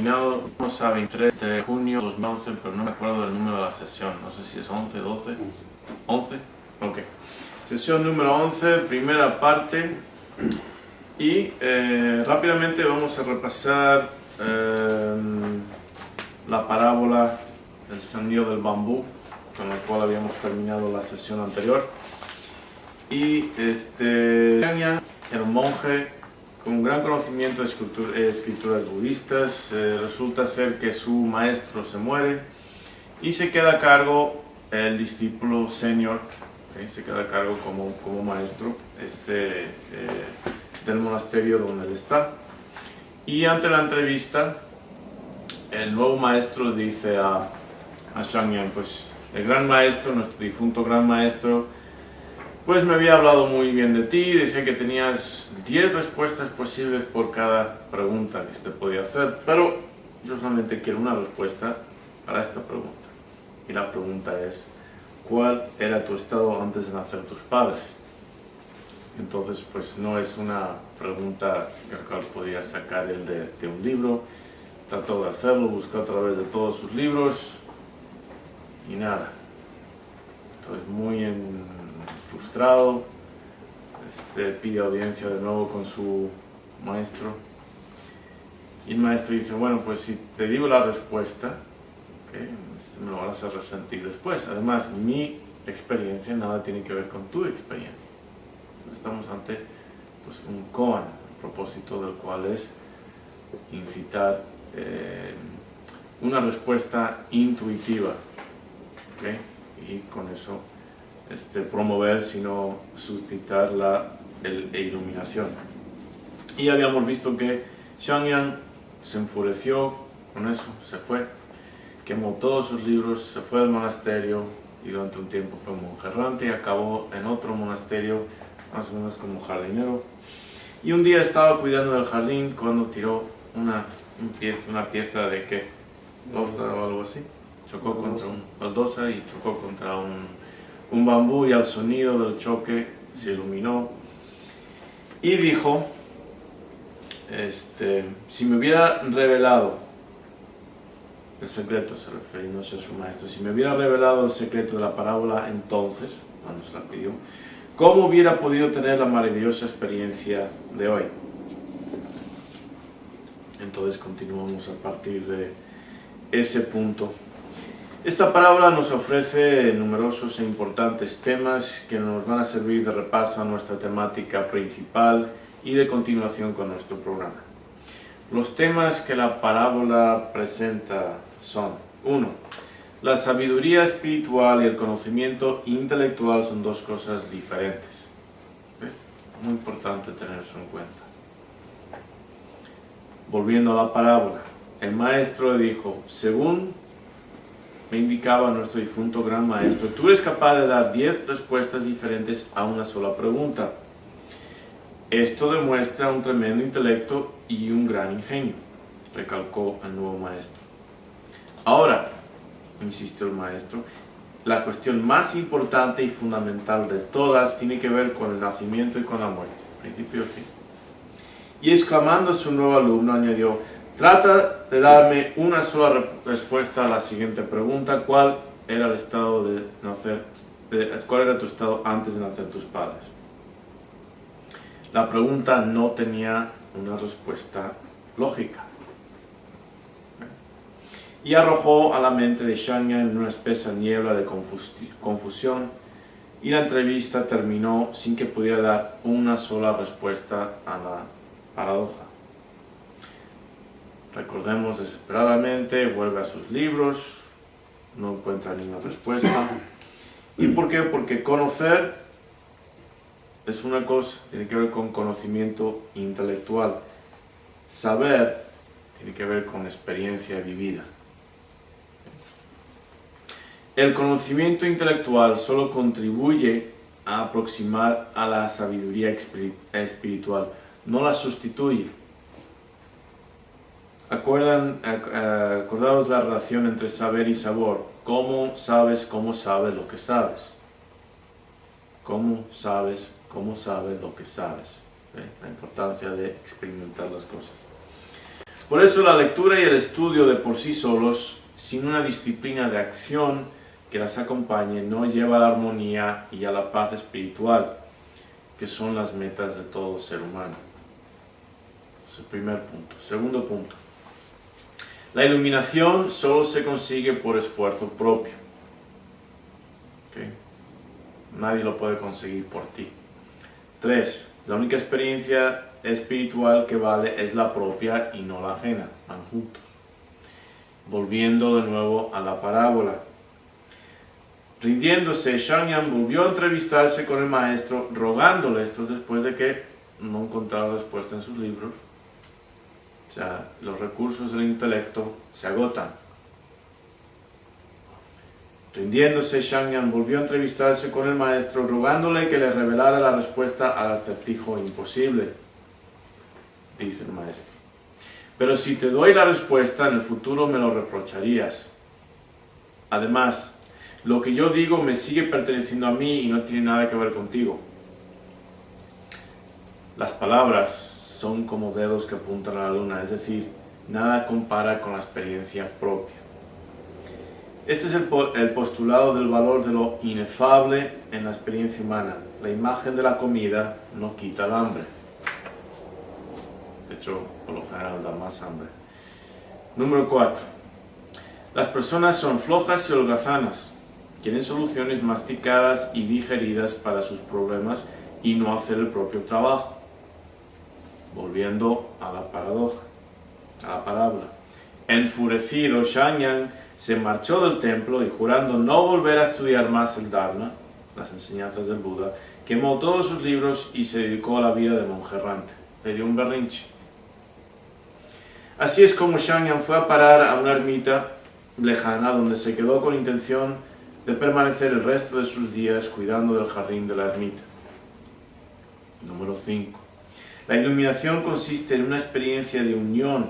terminado, estamos a 23 de junio de 2011, pero no me acuerdo del número de la sesión, no sé si es 11, 12, 11, ok. Sesión número 11, primera parte, y rápidamente vamos a repasar la parábola del sonido del bambú, con la cual habíamos terminado la sesión anterior. Y Shangyan, el monje con un gran conocimiento de escrituras budistas, resulta ser que su maestro se muere y se queda a cargo el discípulo senior, se queda a cargo como maestro del monasterio donde él está. Y ante la entrevista, el nuevo maestro le dice a Shangyan, pues el gran maestro, nuestro difunto gran maestro, pues me había hablado muy bien de ti, decía que tenías 10 respuestas posibles por cada pregunta que se te podía hacer, pero yo solamente quiero una respuesta para esta pregunta. Y la pregunta es, ¿cuál era tu estado antes de nacer tus padres? Entonces, pues no es una pregunta que el cual podía sacar él de un libro. Trató de hacerlo, buscó a través de todos sus libros y nada. Entonces, muy frustrado, pide audiencia de nuevo con su maestro. Y el maestro dice, bueno, pues si te digo la respuesta, me lo vas a resentir después. Además, mi experiencia nada tiene que ver con tu experiencia. Estamos ante pues, un koan, a propósito del cual es incitar una respuesta intuitiva, y con eso promover, sino suscitar la iluminación. Y habíamos visto que Shangyan se enfureció con eso, se fue, quemó todos sus libros, se fue al monasterio y durante un tiempo fue monje errante y acabó en otro monasterio, más o menos como jardinero. Y un día estaba cuidando del jardín cuando tiró una pieza de ¿qué? Loza o algo así. Chocó contra un baldosa y chocó contra un bambú, y al sonido del choque se iluminó y dijo, si me hubiera revelado el secreto, se refiriéndose a su maestro, si me hubiera revelado el secreto de la parábola entonces, cuando se la pidió, ¿cómo hubiera podido tener la maravillosa experiencia de hoy? Entonces continuamos a partir de ese punto. Esta parábola nos ofrece numerosos e importantes temas que nos van a servir de repaso a nuestra temática principal y de continuación con nuestro programa. Los temas que la parábola presenta son: 1. La sabiduría espiritual y el conocimiento intelectual son dos cosas diferentes. Muy importante tener eso en cuenta. Volviendo a la parábola, el maestro le dijo, según me indicaba nuestro difunto gran maestro, tú eres capaz de dar 10 respuestas diferentes a una sola pregunta. Esto demuestra un tremendo intelecto y un gran ingenio, recalcó el nuevo maestro. Ahora, insistió el maestro, la cuestión más importante y fundamental de todas tiene que ver con el nacimiento y con la muerte, principio y fin. Y exclamando a su nuevo alumno, añadió, trata de darme una sola respuesta a la siguiente pregunta, ¿cuál era tu estado antes de nacer tus padres? La pregunta no tenía una respuesta lógica. Y arrojó a la mente de Shangyan en una espesa niebla de confusión, y la entrevista terminó sin que pudiera dar una sola respuesta a la paradoja. Recordemos, desesperadamente vuelve a sus libros, no encuentra ninguna respuesta. ¿Y por qué? Porque conocer es una cosa, tiene que ver con conocimiento intelectual. Saber tiene que ver con experiencia vivida. El conocimiento intelectual solo contribuye a aproximar a la sabiduría espiritual, no la sustituye. Acordaos la relación entre saber y sabor. ¿Cómo sabes lo que sabes? ¿Cómo sabes lo que sabes? La importancia de experimentar las cosas. Por eso la lectura y el estudio de por sí solos, sin una disciplina de acción que las acompañe, no lleva a la armonía y a la paz espiritual, que son las metas de todo ser humano. Es el primer punto. Segundo punto. La iluminación solo se consigue por esfuerzo propio. ¿Okay? Nadie lo puede conseguir por ti. 3. La única experiencia espiritual que vale es la propia y no la ajena. Van juntos. Volviendo de nuevo a la parábola. Rindiéndose, Shangyan volvió a entrevistarse con el maestro, rogándole esto después de que no encontrara respuesta en sus libros. O sea, los recursos del intelecto se agotan. Rindiéndose, Shangyan volvió a entrevistarse con el maestro, rogándole que le revelara la respuesta al acertijo imposible. Dice el maestro: pero si te doy la respuesta, en el futuro me lo reprocharías. Además, lo que yo digo me sigue perteneciendo a mí y no tiene nada que ver contigo. Las palabras son como dedos que apuntan a la luna, es decir, nada compara con la experiencia propia. Este es el postulado del valor de lo inefable en la experiencia humana. La imagen de la comida no quita el hambre. De hecho, por lo general da más hambre. Número 4. Las personas son flojas y holgazanas. Quieren soluciones masticadas y digeridas para sus problemas y no hacer el propio trabajo. Volviendo a la paradoja, a la parábola. Enfurecido, Shangyan se marchó del templo y, jurando no volver a estudiar más el Dharma, las enseñanzas del Buda, quemó todos sus libros y se dedicó a la vida de monje errante. Le dio un berrinche. Así es como Shangyan fue a parar a una ermita lejana, donde se quedó con intención de permanecer el resto de sus días cuidando del jardín de la ermita. Número 5. La iluminación consiste en una experiencia de unión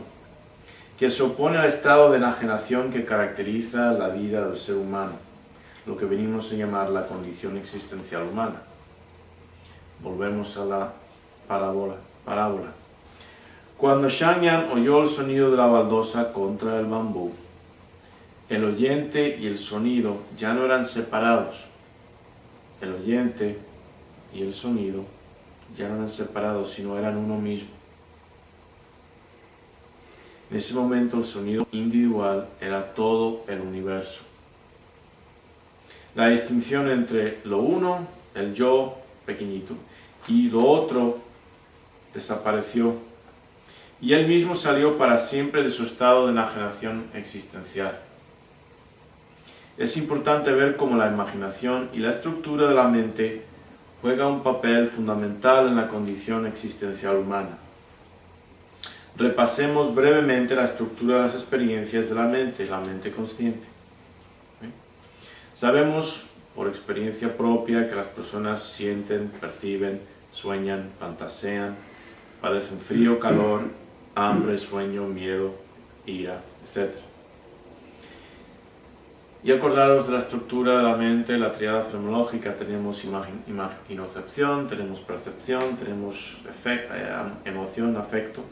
que se opone al estado de enajenación que caracteriza la vida del ser humano, lo que venimos a llamar la condición existencial humana. Volvemos a la parábola. Cuando Shangyan oyó el sonido de la baldosa contra el bambú, el oyente y el sonido ya no eran separados. El oyente y el sonido ya no eran separados, sino eran uno mismo. En ese momento el sonido individual era todo el universo. La distinción entre lo uno, el yo pequeñito, y lo otro desapareció, y él mismo salió para siempre de su estado de enajenación existencial. Es importante ver cómo la imaginación y la estructura de la mente juega un papel fundamental en la condición existencial humana. Repasemos brevemente la estructura de las experiencias de la mente consciente. Sabemos por experiencia propia que las personas sienten, perciben, sueñan, fantasean, padecen frío, calor, hambre, sueño, miedo, ira, etc. Y acordaros de la estructura de la mente, la tríada fenomenológica. Tenemos imaginocepción, tenemos percepción, tenemos emoción, afecto,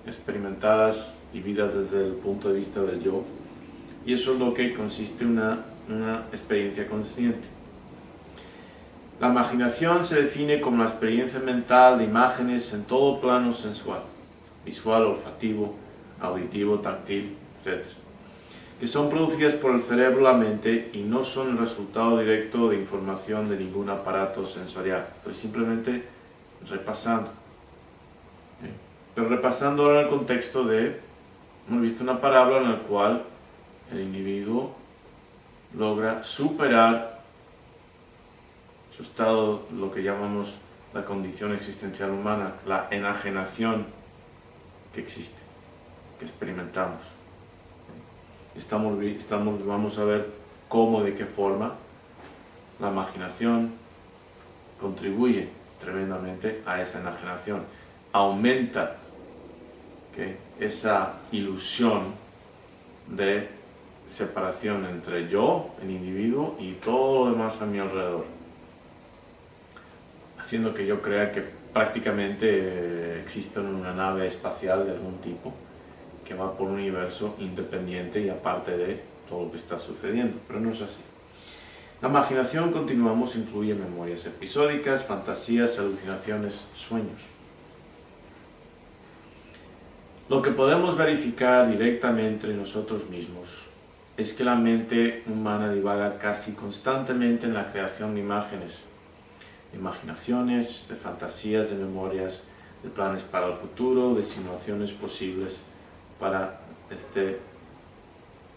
experimentadas y vividas desde el punto de vista del yo. Y eso es lo que consiste en una experiencia consciente. La imaginación se define como la experiencia mental de imágenes en todo plano sensual, visual, olfativo, auditivo, táctil, etc., que son producidas por el cerebro o la mente y no son el resultado directo de información de ningún aparato sensorial. Estoy simplemente repasando. Pero repasando ahora en el contexto de, hemos visto una parábola en la cual el individuo logra superar su estado, lo que llamamos la condición existencial humana, la enajenación que existe, que experimentamos. Vamos a ver cómo, de qué forma la imaginación contribuye tremendamente a esa enajenación, aumenta esa ilusión de separación entre yo, el individuo, y todo lo demás a mi alrededor, haciendo que yo crea que prácticamente existe una nave espacial de algún tipo que va por un universo independiente y aparte de todo lo que está sucediendo, pero no es así. La imaginación, continuamos, incluye memorias episódicas, fantasías, alucinaciones, sueños. Lo que podemos verificar directamente en nosotros mismos es que la mente humana divaga casi constantemente en la creación de imágenes, de imaginaciones, de fantasías, de memorias, de planes para el futuro, de simulaciones posibles para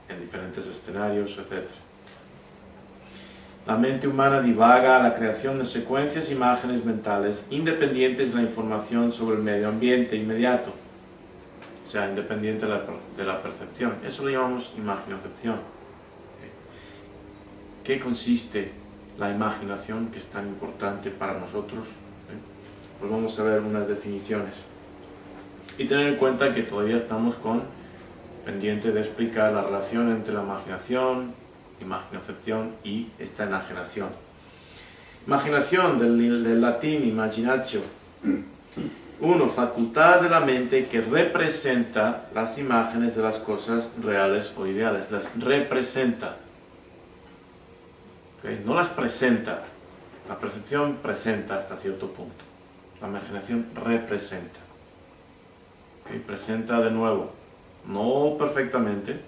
en diferentes escenarios, etc. La mente humana divaga a la creación de secuencias de imágenes mentales independientes de la información sobre el medio ambiente inmediato, o sea, independiente de la percepción. Eso lo llamamos imaginación. ¿Qué consiste la imaginación, que es tan importante para nosotros? Pues vamos a ver unas definiciones. Y tener en cuenta que todavía estamos pendiente de explicar la relación entre la imaginación y esta enajenación. Imaginación, del latín imaginatio. 1. Facultad de la mente que representa las imágenes de las cosas reales o ideales. Las representa. ¿Okay? No las presenta. La percepción presenta hasta cierto punto. La imaginación representa. ¿Okay? Presenta de nuevo. No perfectamente.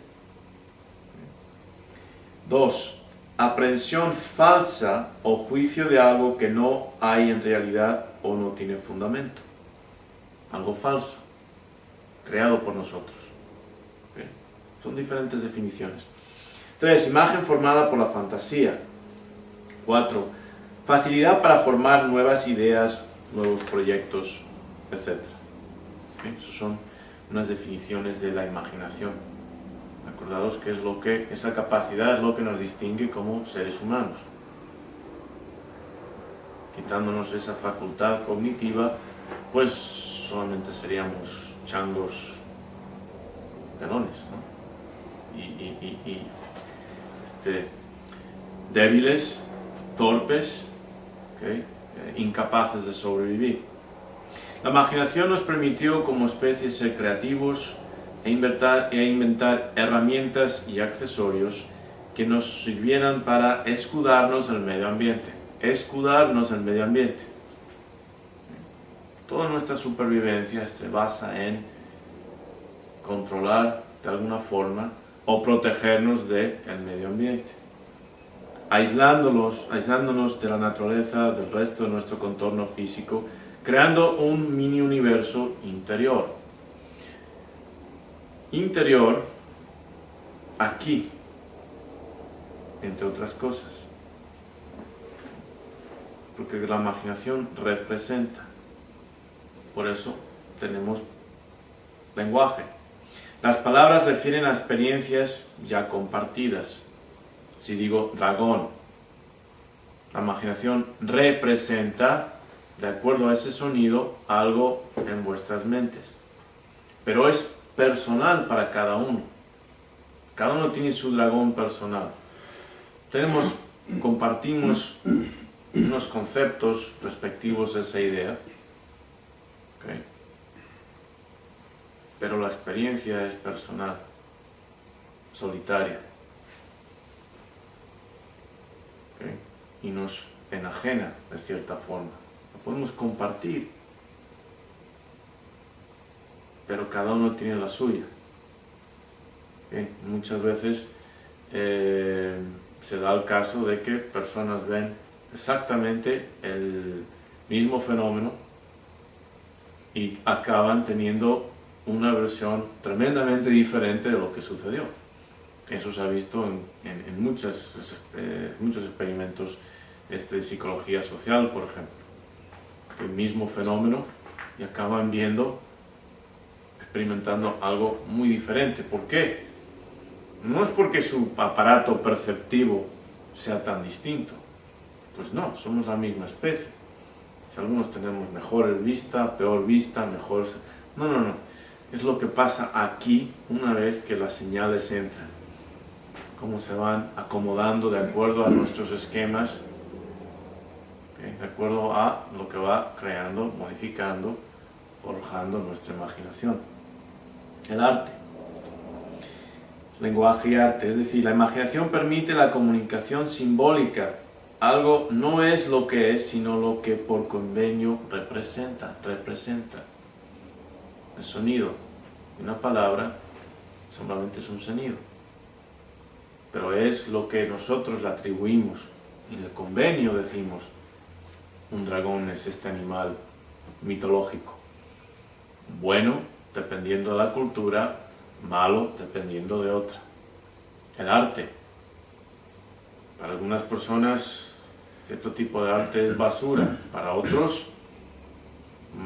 2. Aprehensión falsa o juicio de algo que no hay en realidad o no tiene fundamento. Algo falso, creado por nosotros. ¿Okay? Son diferentes definiciones. 3. Imagen formada por la fantasía. 4. Facilidad para formar nuevas ideas, nuevos proyectos, etc. ¿Okay? Esas son unas definiciones de la imaginación. Acordaros que esa capacidad es lo que nos distingue como seres humanos. Quitándonos esa facultad cognitiva, pues solamente seríamos changos pelones, ¿no? Débiles, torpes, ¿okay? Incapaces de sobrevivir. La imaginación nos permitió como especie ser creativos e inventar herramientas y accesorios que nos sirvieran para escudarnos del medio ambiente. Escudarnos del medio ambiente. Toda nuestra supervivencia se basa en controlar de alguna forma o protegernos del medio ambiente. Aislándonos de la naturaleza, del resto de nuestro contorno físico, creando un mini universo interior. Interior, aquí, entre otras cosas. Porque la imaginación representa. Por eso tenemos lenguaje. Las palabras refieren a experiencias ya compartidas. Si digo dragón, la imaginación representa, de acuerdo a ese sonido, algo en vuestras mentes. Pero es personal para cada uno. Cada uno tiene su dragón personal. Compartimos unos conceptos respectivos a esa idea. ¿Okay? Pero la experiencia es personal, solitaria. ¿Okay? Y nos enajena de cierta forma. Lo podemos compartir, pero cada uno tiene la suya. ¿Okay? Muchas veces se da el caso de que personas ven exactamente el mismo fenómeno y acaban teniendo una versión tremendamente diferente de lo que sucedió. Eso se ha visto en muchos experimentos de psicología social, por ejemplo. El mismo fenómeno y acaban experimentando algo muy diferente. ¿Por qué? No es porque su aparato perceptivo sea tan distinto. Pues no, somos la misma especie. Si algunos tenemos mejor vista, peor vista, mejor... No. Es lo que pasa aquí una vez que las señales entran. Cómo se van acomodando de acuerdo a nuestros esquemas, ¿okay? De acuerdo a lo que va creando, modificando, forjando nuestra imaginación. El arte. lenguaje y arte. Es decir, la imaginación permite la comunicación simbólica. Algo no es lo que es, sino lo que por convenio representa. El sonido de una palabra solamente es un sonido, pero es lo que nosotros le atribuimos. En el convenio decimos, un dragón es este animal mitológico. Bueno, dependiendo de la cultura, malo, dependiendo de otra. El arte. Para algunas personas, cierto tipo de arte es basura. Para otros,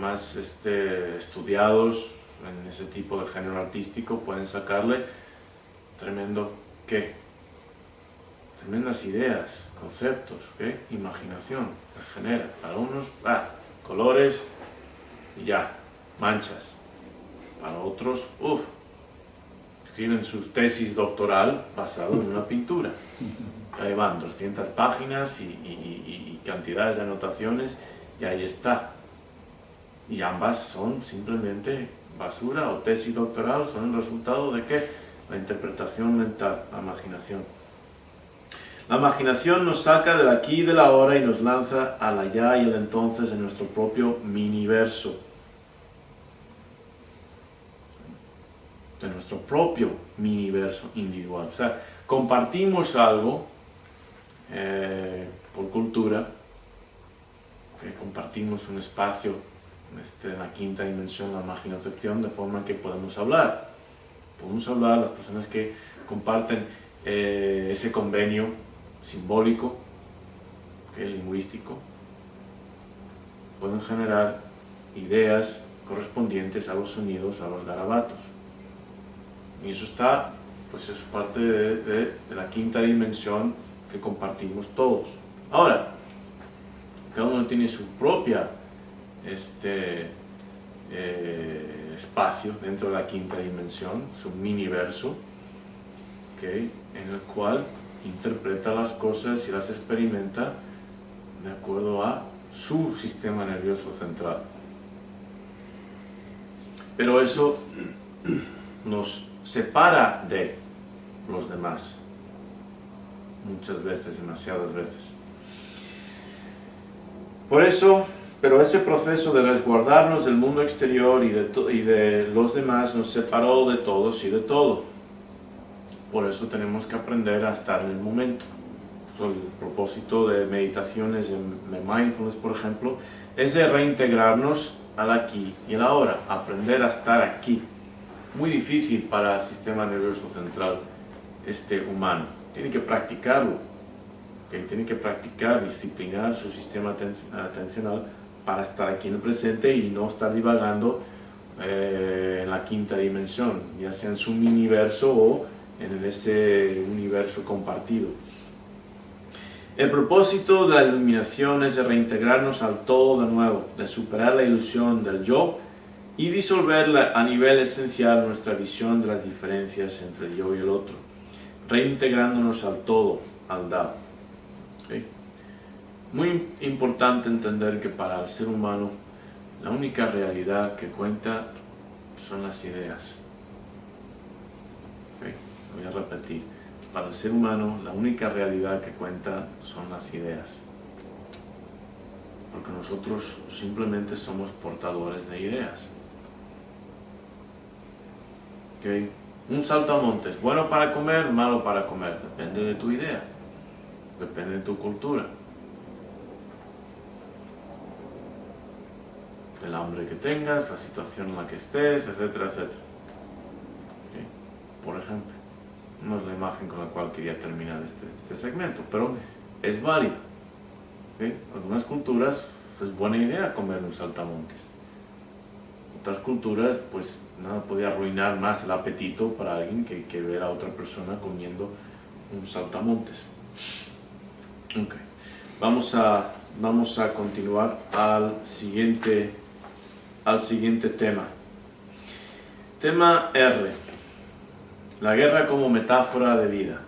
más estudiados en ese tipo de género artístico, pueden sacarle tremendas ideas, conceptos, imaginación, que genera. Para unos, colores y ya, manchas. Para otros, escriben su tesis doctoral basado en una pintura. Ahí van 200 páginas y cantidades de anotaciones y ahí está. Y ambas son simplemente basura o tesis doctoral, son el resultado de ¿qué? La interpretación mental, la imaginación. La imaginación nos saca del aquí y del ahora y nos lanza al allá y el entonces en nuestro propio miniverso. De nuestro propio miniverso individual. O sea, compartimos algo por cultura, compartimos un espacio en la quinta dimensión, la imaginación, de forma que podemos hablar. Podemos hablar, las personas que comparten ese convenio simbólico, lingüístico, pueden generar ideas correspondientes a los sonidos, a los garabatos. Y eso está, pues eso es parte de la quinta dimensión que compartimos todos. Ahora, cada uno tiene su propia espacio dentro de la quinta dimensión, su miniverso, en el cual interpreta las cosas y las experimenta de acuerdo a su sistema nervioso central. Pero eso nos separa de los demás, muchas veces, demasiadas veces. Por eso, pero ese proceso de resguardarnos del mundo exterior y de los demás nos separó de todos y de todo. Por eso tenemos que aprender a estar en el momento. El propósito de meditaciones de mindfulness, por ejemplo, es de reintegrarnos al aquí y al ahora, aprender a estar aquí. Muy difícil para el sistema nervioso central humano. Tiene que practicarlo. Tiene que practicar, disciplinar su sistema atencional para estar aquí en el presente y no estar divagando en la quinta dimensión, ya sea en su miniverso o en ese universo compartido. El propósito de la iluminación es de reintegrarnos al todo de nuevo, de superar la ilusión del yo y disolver a nivel esencial nuestra visión de las diferencias entre el yo y el otro, reintegrándonos al todo, al Dao. Muy importante entender que para el ser humano la única realidad que cuenta son las ideas. Voy a repetir. Para el ser humano la única realidad que cuenta son las ideas. Porque nosotros simplemente somos portadores de ideas. Un saltamontes, bueno para comer, malo para comer, depende de tu idea, depende de tu cultura, el hambre que tengas, la situación en la que estés, etcétera, etcétera. Por ejemplo, no es la imagen con la cual quería terminar este segmento, pero es válido. En algunas culturas es buena idea comer un saltamontes. Otras culturas, pues nada podía arruinar más el apetito para alguien que ver a otra persona comiendo un saltamontes. Vamos a continuar al siguiente tema. Tema R. La guerra como metáfora de vida.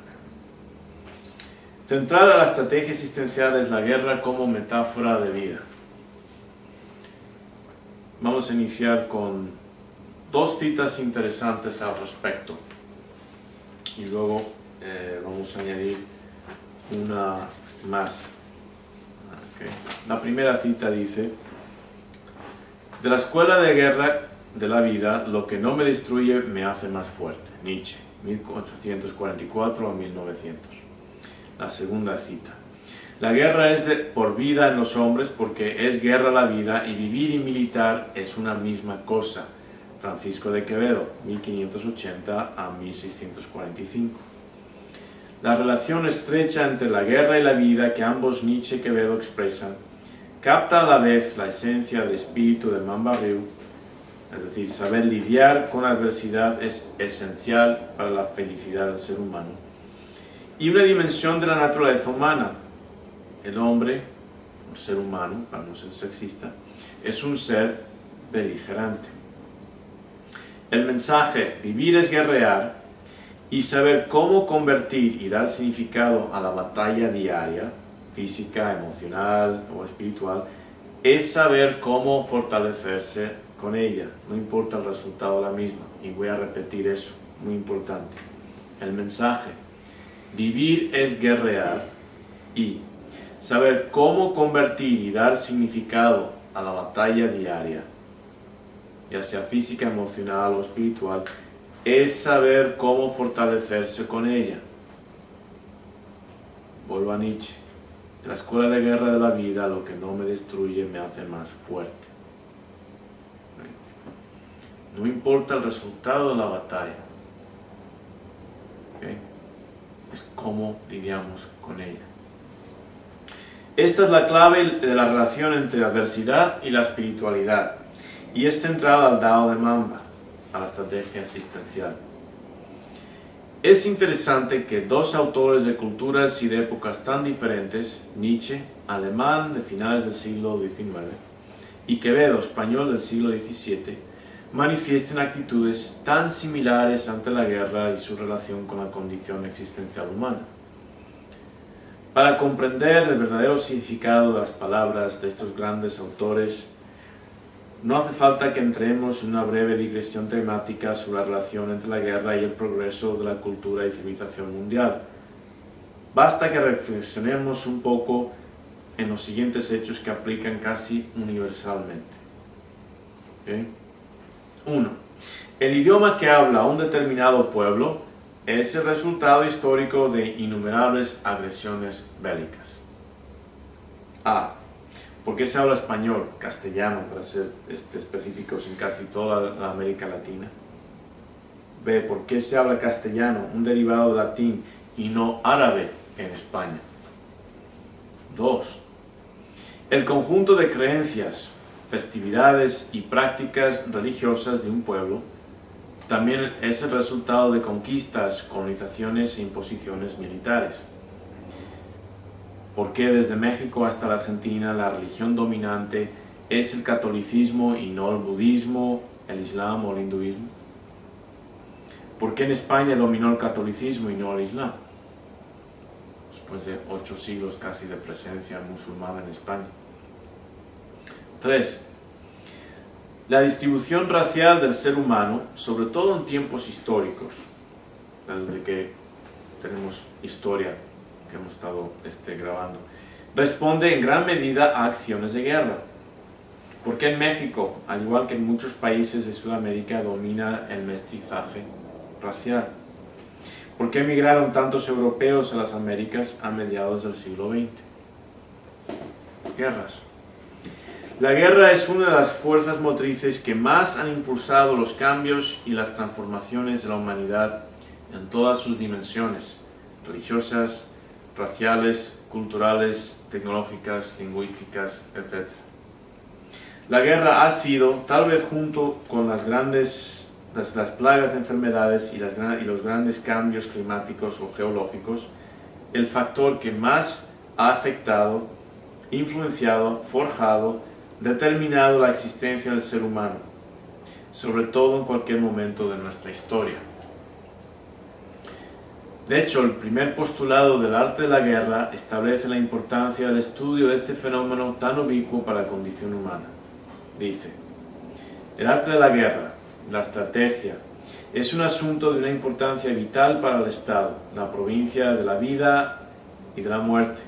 Central a la estrategia existencial es la guerra como metáfora de vida. Vamos a iniciar con dos citas interesantes al respecto. y luego vamos a añadir una más. Okay. La primera cita dice: de la escuela de guerra de la vida, lo que no me destruye me hace más fuerte. Nietzsche, 1844 a 1900. La segunda cita: la guerra es por vida en los hombres porque es guerra la vida y vivir y militar es una misma cosa. Francisco de Quevedo, 1580 a 1645. La relación estrecha entre la guerra y la vida que ambos Nietzsche y Quevedo expresan capta a la vez la esencia del espíritu de Mambarriu, es decir, saber lidiar con la adversidad es esencial para la felicidad del ser humano, y una dimensión de la naturaleza humana. El hombre, un ser humano, para no ser sexista, es un ser beligerante. El mensaje vivir es guerrear y saber cómo convertir y dar significado a la batalla diaria, física, emocional o espiritual, es saber cómo fortalecerse con ella, no importa el resultado de la misma. Y voy a repetir eso, muy importante. El mensaje vivir es guerrear y saber cómo convertir y dar significado a la batalla diaria, ya sea física, emocional o espiritual, es saber cómo fortalecerse con ella. Vuelvo a Nietzsche: de la escuela de guerra de la vida, lo que no me destruye me hace más fuerte. No importa el resultado de la batalla, ¿okay? Es cómo lidiamos con ella. Esta es la clave de la relación entre la adversidad y la espiritualidad, y es central al Dao de Mamba, a la estrategia existencial. Es interesante que dos autores de culturas y de épocas tan diferentes, Nietzsche, alemán de finales del siglo XIX, y Quevedo, español del siglo XVII, manifiesten actitudes tan similares ante la guerra y su relación con la condición existencial humana. Para comprender el verdadero significado de las palabras de estos grandes autores, no hace falta que entremos en una breve digresión temática sobre la relación entre la guerra y el progreso de la cultura y civilización mundial. Basta que reflexionemos un poco en los siguientes hechos que aplican casi universalmente. ¿Okay? 1. El idioma que habla un determinado pueblo es el resultado histórico de innumerables agresiones bélicas. A. ¿Por qué se habla español, castellano, para ser específicos, en casi toda la América Latina? B. ¿Por qué se habla castellano, un derivado del latín, y no árabe en España? 2. El conjunto de creencias, festividades y prácticas religiosas de un pueblo también es el resultado de conquistas, colonizaciones e imposiciones militares. ¿Por qué desde México hasta la Argentina la religión dominante es el catolicismo y no el budismo, el islam o el hinduismo? ¿Por qué en España dominó el catolicismo y no el islam? Después de 8 siglos casi de presencia musulmana en España. 3. La distribución racial del ser humano, sobre todo en tiempos históricos, desde que tenemos historia que hemos estado grabando, responde en gran medida a acciones de guerra. ¿Por qué en México, al igual que en muchos países de Sudamérica, domina el mestizaje racial? ¿Por qué emigraron tantos europeos a las Américas a mediados del siglo XX? Guerras. La guerra es una de las fuerzas motrices que más han impulsado los cambios y las transformaciones de la humanidad en todas sus dimensiones, religiosas, raciales, culturales, tecnológicas, lingüísticas, etc. La guerra ha sido, tal vez junto con las plagas de enfermedades y los grandes cambios climáticos o geológicos, el factor que más ha afectado, influenciado, forjado, determinado la existencia del ser humano, sobre todo en cualquier momento de nuestra historia. De hecho, el primer postulado del arte de la guerra establece la importancia del estudio de este fenómeno tan ubicuo para la condición humana. Dice: el arte de la guerra, la estrategia, Es un asunto de una importancia vital para el Estado, la provincia de la vida y de la muerte,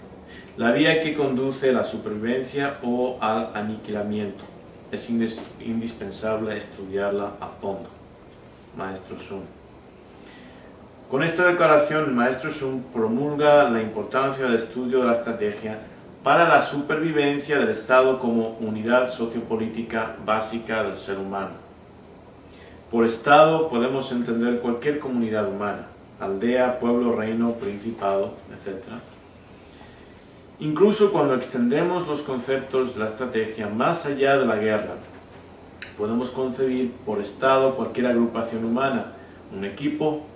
la vía que conduce a la supervivencia o al aniquilamiento. Es indispensable estudiarla a fondo. Maestro Sun. Con esta declaración, el Maestro Sun promulga la importancia del estudio de la estrategia para la supervivencia del Estado como unidad sociopolítica básica del ser humano. Por Estado podemos entender cualquier comunidad humana, aldea, pueblo, reino, principado, etc. Incluso cuando extendemos los conceptos de la estrategia más allá de la guerra, podemos concebir por Estado cualquier agrupación humana, un equipo,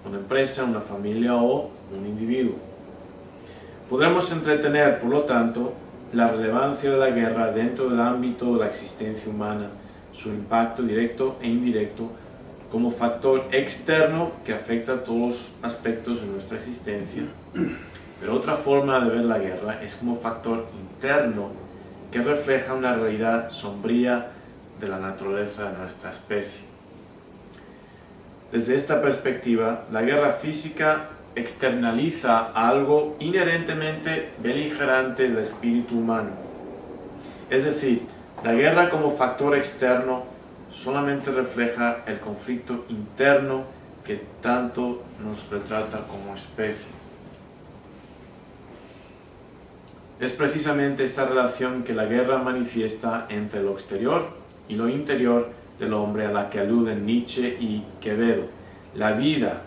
una empresa, una familia o un individuo. Podremos entretener, por lo tanto, la relevancia de la guerra dentro del ámbito de la existencia humana, su impacto directo e indirecto como factor externo que afecta a todos los aspectos de nuestra existencia. Pero otra forma de ver la guerra es como factor interno que refleja una realidad sombría de la naturaleza de nuestra especie. Desde esta perspectiva, la guerra física externaliza algo inherentemente beligerante del espíritu humano. Es decir, la guerra como factor externo solamente refleja el conflicto interno que tanto nos retrata como especie. Es precisamente esta relación que la guerra manifiesta entre lo exterior y lo interior del hombre a la que aluden Nietzsche y Quevedo. La vida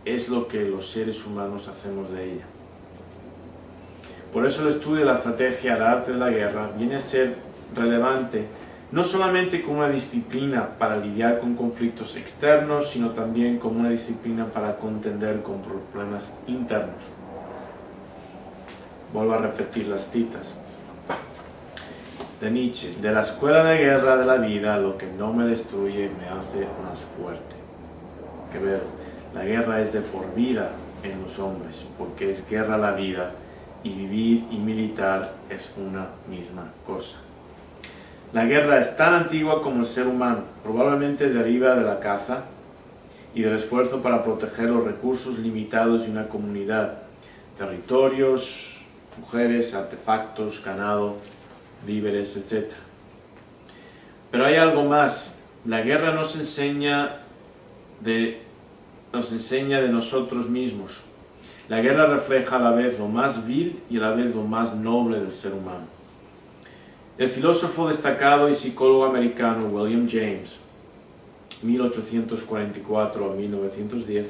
es lo que los seres humanos hacemos de ella. Por eso el estudio de la estrategia del arte de la guerra viene a ser relevante no solamente como una disciplina para lidiar con conflictos externos, sino también como una disciplina para contender con problemas internos. Vuelvo a repetir las citas de Nietzsche. De la escuela de guerra de la vida, lo que no me destruye me hace más fuerte. Quevedo. La guerra es de por vida en los hombres, porque es guerra la vida, y vivir y militar es una misma cosa. La guerra es tan antigua como el ser humano, probablemente deriva de la caza y del esfuerzo para proteger los recursos limitados de una comunidad, territorios, mujeres, artefactos, ganado, víveres, etc. Pero hay algo más. La guerra nos enseña de nosotros mismos. La guerra refleja a la vez lo más vil y a la vez lo más noble del ser humano. El filósofo destacado y psicólogo americano William James, 1844 a 1910,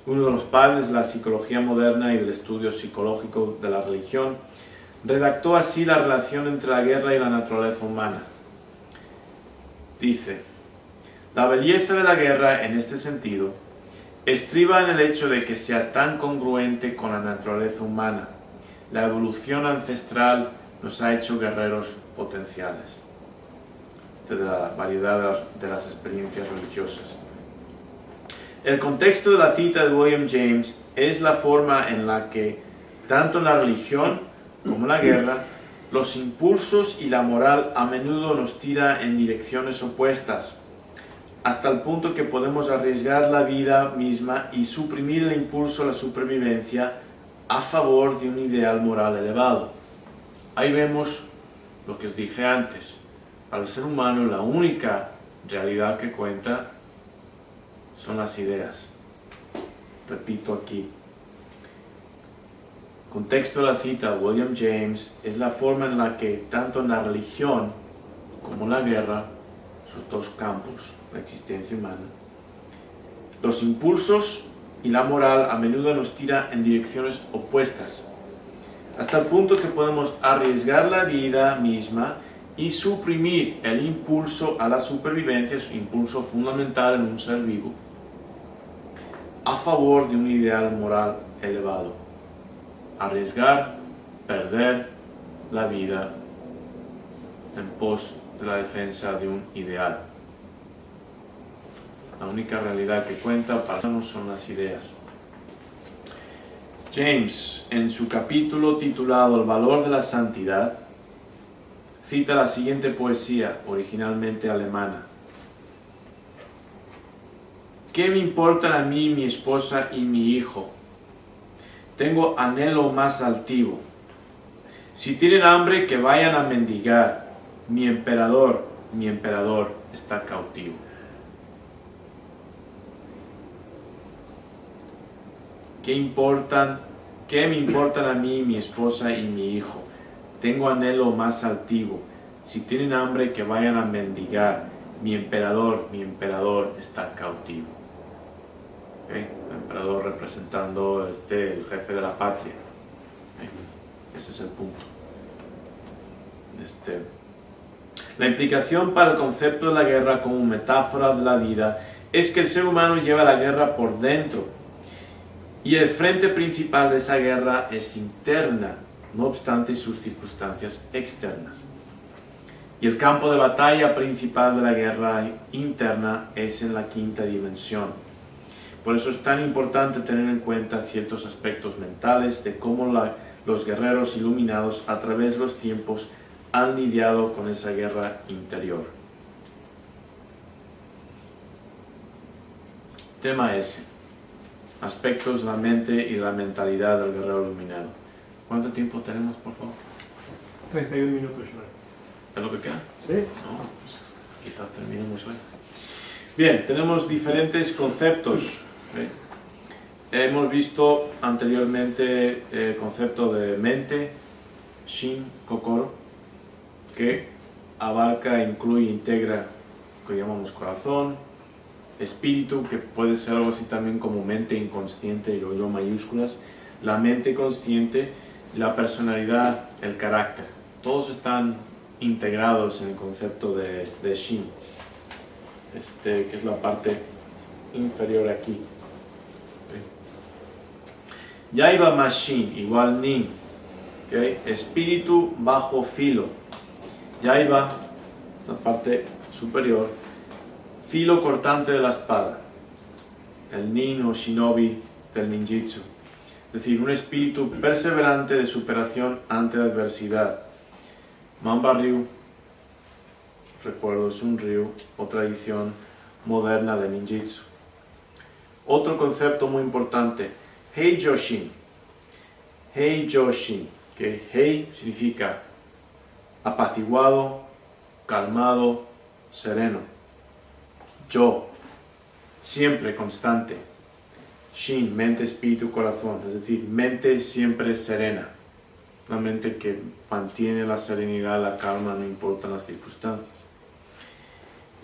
uno de los padres de la psicología moderna y del estudio psicológico de la religión, redactó así la relación entre la guerra y la naturaleza humana. Dice: la belleza de la guerra, en este sentido, estriba en el hecho de que sea tan congruente con la naturaleza humana. La evolución ancestral nos ha hecho guerreros potenciales. De la variedad de las experiencias religiosas. El contexto de la cita de William James es la forma en la que, tanto en la religión como en la guerra, los impulsos y la moral a menudo nos tira en direcciones opuestas, hasta el punto que podemos arriesgar la vida misma y suprimir el impulso a la supervivencia a favor de un ideal moral elevado. Ahí vemos lo que os dije antes. Para el ser humano la única realidad que cuenta son las ideas. Repito aquí. Contexto de la cita de William James es la forma en la que, tanto en la religión como en la guerra, sus dos campos, la existencia humana, los impulsos y la moral a menudo nos tira en direcciones opuestas, hasta el punto que podemos arriesgar la vida misma y suprimir el impulso a la supervivencia, es un impulso fundamental en un ser vivo, a favor de un ideal moral elevado. Arriesgar, perder la vida en pos de la defensa de un ideal. La única realidad que cuenta para nosotros son las ideas. James, en su capítulo titulado El valor de la santidad, cita la siguiente poesía, originalmente alemana. ¿Qué me importan a mí mi esposa y mi hijo? Tengo anhelo más altivo. Si tienen hambre, que vayan a mendigar. Mi emperador está cautivo. ¿Qué me importan a mí mi esposa y mi hijo? Tengo anhelo más altivo. Si tienen hambre, que vayan a mendigar. Mi emperador está cautivo. ¿Okay? El emperador representando el jefe de la patria. ¿Okay? Ese es el punto. La implicación para el concepto de la guerra como metáfora de la vida es que el ser humano lleva la guerra por dentro y el frente principal de esa guerra es interna, no obstante sus circunstancias externas. Y el campo de batalla principal de la guerra interna es en la quinta dimensión. Por eso es tan importante tener en cuenta ciertos aspectos mentales de cómo los guerreros iluminados a través de los tiempos han lidiado con esa guerra interior. Tema S. Aspectos de la mente y de la mentalidad del guerrero iluminado. ¿Cuánto tiempo tenemos, por favor? 31 minutos, Joel. ¿Es lo que queda? Sí. No, pues quizás terminemos hoy. Bien, tenemos diferentes conceptos. Hemos visto anteriormente el concepto de mente, Shin, Kokoro, que abarca, incluye, integra lo que llamamos corazón, espíritu, que puede ser algo así también como mente inconsciente, yo mayúsculas, la mente consciente, la personalidad, el carácter. Todos están integrados en el concepto de Shin, que es la parte inferior aquí. Yaiba más Shin, igual Nin. ¿Okay? Espíritu bajo filo. Yaiba, la parte superior, filo cortante de la espada. El Nin o Shinobi del ninjitsu. Es decir, un espíritu perseverante de superación ante la adversidad. Mamba Ryu, recuerdo, es un Ryu o tradición moderna de ninjitsu. Otro concepto muy importante, Heijoshin. Heijoshin, que Hei significa apaciguado, calmado, sereno. Yo, siempre constante. Shin, mente, espíritu, corazón, es decir, mente siempre serena. Una mente que mantiene la serenidad, la calma, no importan las circunstancias.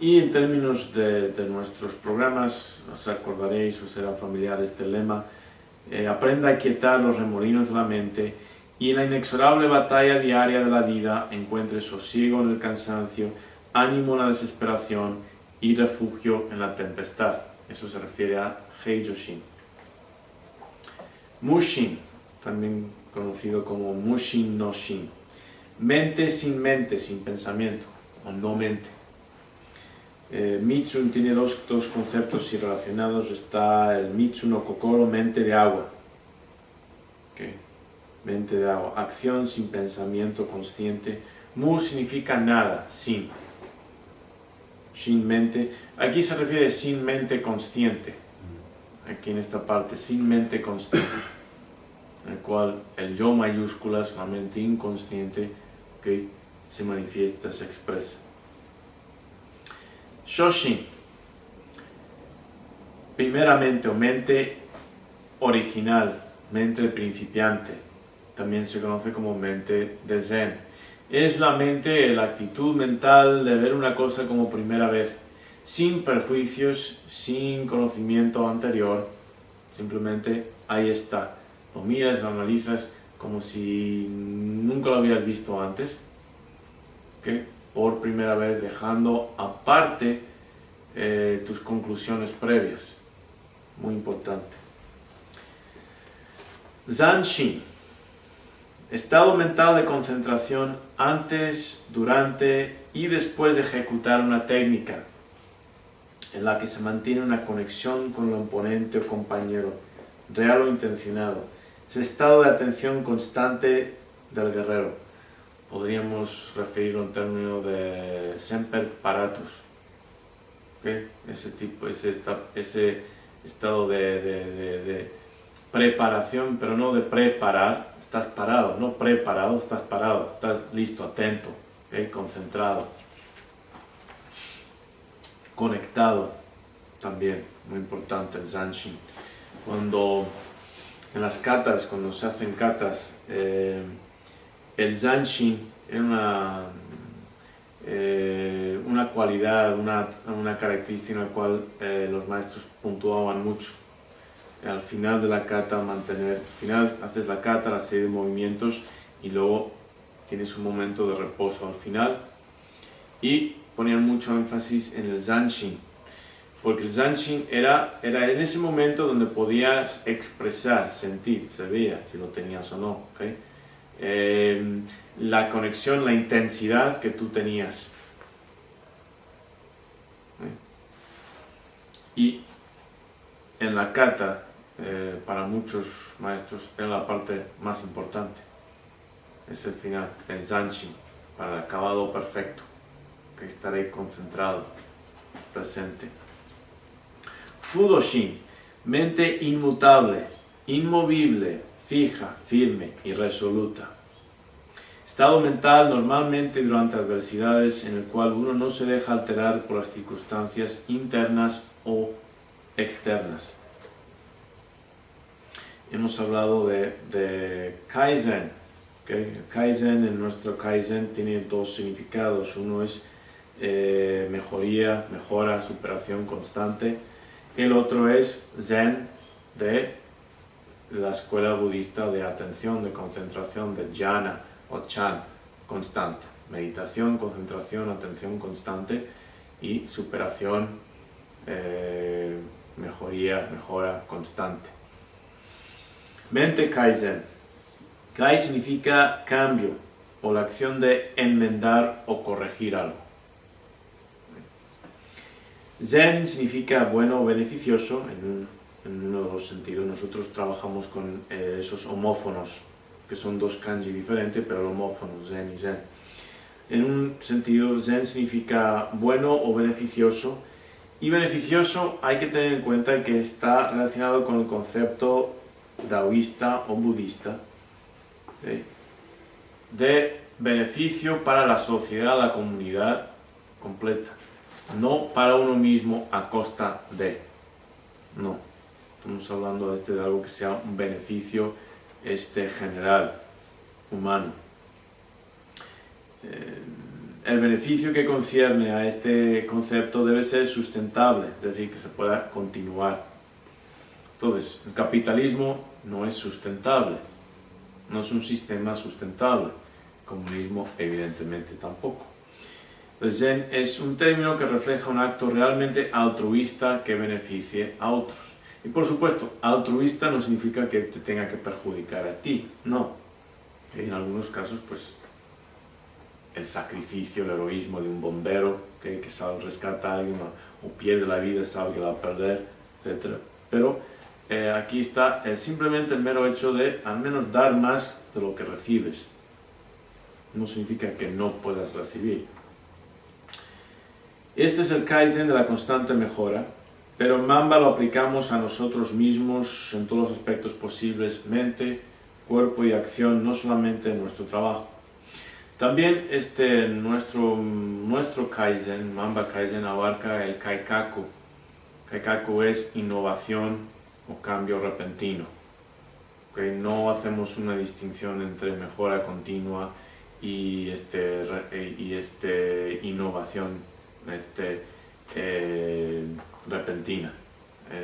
Y en términos de nuestros programas, os acordaréis o será familiar este lema, aprenda a quietar los remolinos de la mente y en la inexorable batalla diaria de la vida encuentre sosiego en el cansancio, ánimo en la desesperación y refugio en la tempestad. Eso se refiere a Heijoshin. Mushin, también conocido como Mushin no Shin. Mente, sin pensamiento, o no mente. Mitsun tiene dos conceptos relacionados. Está el Mitsu no Kokoro, mente de agua. Okay. Mente de agua. Acción sin pensamiento consciente. Mu significa nada, sin. Shin, mente. Aquí se refiere sin mente consciente. Aquí en esta parte, sin mente consciente. En el cual el yo mayúsculas, la mente inconsciente, okay, se manifiesta, se expresa. Shoshin, primeramente o mente original, mente principiante, también se conoce como mente de Zen. Es la mente, la actitud mental de ver una cosa como primera vez, sin perjuicios, sin conocimiento anterior, simplemente ahí está. Lo miras, lo analizas como si nunca lo habías visto antes, ¿okay? Por primera vez, dejando aparte tus conclusiones previas. Muy importante. Zanshin, estado mental de concentración antes, durante y después de ejecutar una técnica en la que se mantiene una conexión con el oponente o compañero, real o intencionado. Es el estado de atención constante del guerrero. Podríamos referirlo en términos de semper paratus. ¿okay? Ese estado de preparación, pero no de preparar. Estás parado, no preparado, estás parado, estás listo, atento, ¿okay? Concentrado, conectado también, muy importante el zanshin. Cuando en las catas, cuando se hacen catas, el zanshin es una cualidad, una característica en la cual los maestros puntuaban mucho. Al final de la cata al final haces la cata, la serie de movimientos y luego tienes un momento de reposo al final, y ponían mucho énfasis en el zanshin, porque el zanshin era en ese momento donde podías expresar, sentir, se veía si lo tenías o no, ¿okay? La conexión, la intensidad que tú tenías. Y en la kata, para muchos maestros, es la parte más importante. Es el final, el zanshin, para el acabado perfecto, que estaré concentrado, presente. Fudoshin, mente inmutable, inmovible, fija, firme y resoluta. Estado mental normalmente durante adversidades en el cual uno no se deja alterar por las circunstancias internas o externas. Hemos hablado de Kaizen. ¿Okay? Kaizen, en nuestro Kaizen tiene dos significados. Uno es mejoría, mejora, superación constante. El otro es Zen, de la escuela budista de atención, de concentración, de jhana o chan, constante. Meditación, concentración, atención constante y superación, mejoría, mejora constante. Mente Kaizen. Kai significa cambio o la acción de enmendar o corregir algo. Zen significa bueno o beneficioso en uno de los sentidos. Nosotros trabajamos con esos homófonos, que son dos kanji diferentes, pero homófonos, zen y zen. En un sentido, zen significa bueno o beneficioso, y beneficioso hay que tener en cuenta que está relacionado con el concepto taoísta o budista, ¿sí? De beneficio para la sociedad, la comunidad completa, no para uno mismo a costa de. No, estamos hablando de algo que sea un beneficio general, humano. El beneficio que concierne a este concepto debe ser sustentable, es decir, que se pueda continuar. Entonces, el capitalismo no es sustentable, no es un sistema sustentable. El comunismo, evidentemente, tampoco. El Zen es un término que refleja un acto realmente altruista que beneficie a otros. Y por supuesto, altruista no significa que te tenga que perjudicar a ti, no. En algunos casos, pues, el sacrificio, el heroísmo de un bombero que sabe rescatar a alguien o pierde la vida, sabe que la va a perder, etc. Pero aquí está simplemente el mero hecho de al menos dar más de lo que recibes. No significa que no puedas recibir. Este es el Kaizen de la constante mejora, pero en Mamba lo aplicamos a nosotros mismos en todos los aspectos posibles, mente, cuerpo y acción, no solamente en nuestro trabajo. También nuestro Kaizen, Mamba Kaizen, abarca el Kaikaku. Kaikaku es innovación o cambio repentino. ¿Okay? No hacemos una distinción entre mejora continua y innovación repentina.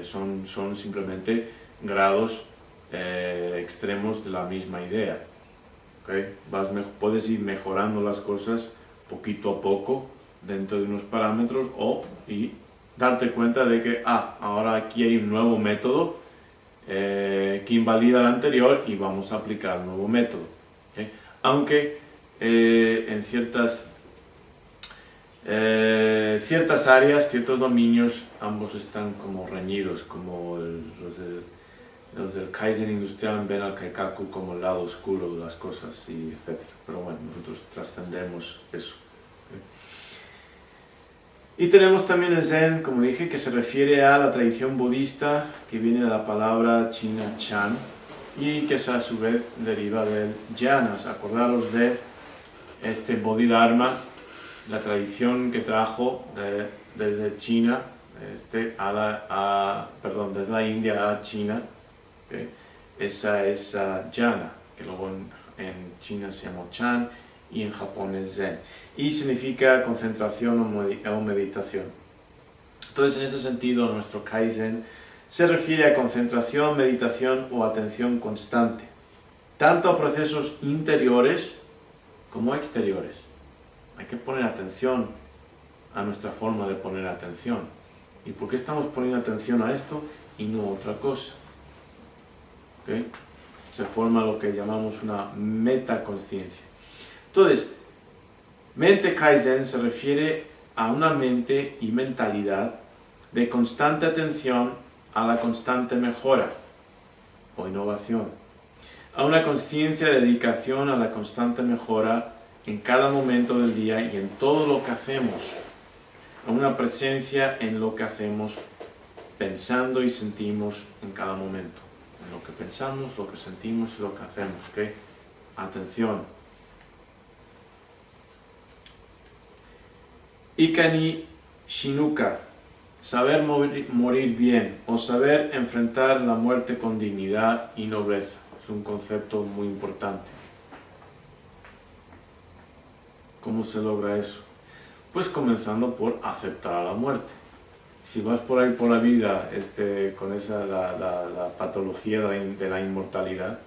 Son simplemente grados extremos de la misma idea. ¿Okay? Puedes ir mejorando las cosas poquito a poco dentro de unos parámetros y darte cuenta de que ahora aquí hay un nuevo método que invalida el anterior y vamos a aplicar el nuevo método. ¿Okay? Aunque en ciertas áreas, ciertos dominios, ambos están como reñidos, como los del Kaizen industrial ven al Kaikaku como el lado oscuro de las cosas, etc. Pero bueno, nosotros trascendemos eso. Y tenemos también el Zen, como dije, que se refiere a la tradición budista, que viene de la palabra china Chan, y que a su vez deriva del jhanas. Acordaros de este Bodhidharma, la tradición que trajo desde China, desde la India a China, ¿okay? Esa es jhana, que luego en China se llama Chan y en Japón es Zen, y significa concentración o meditación. Entonces, en ese sentido, nuestro Kaizen se refiere a concentración, meditación o atención constante, tanto a procesos interiores como exteriores. Hay que poner atención a nuestra forma de poner atención. ¿Y por qué estamos poniendo atención a esto y no a otra cosa? ¿Okay? Se forma lo que llamamos una metaconsciencia. Entonces, mente Kaizen se refiere a una mente y mentalidad de constante atención a la constante mejora o innovación, a una conciencia de dedicación a la constante mejora en cada momento del día y en todo lo que hacemos, a una presencia en lo que hacemos, pensando y sentimos en cada momento, en lo que pensamos, lo que sentimos y lo que hacemos. ¿Okay? Atención. Ikani Shinuka, saber morir bien o saber enfrentar la muerte con dignidad y nobleza. Es un concepto muy importante. ¿Cómo se logra eso? Pues comenzando por aceptar a la muerte. Si vas por ahí por la vida con la patología de la inmortalidad,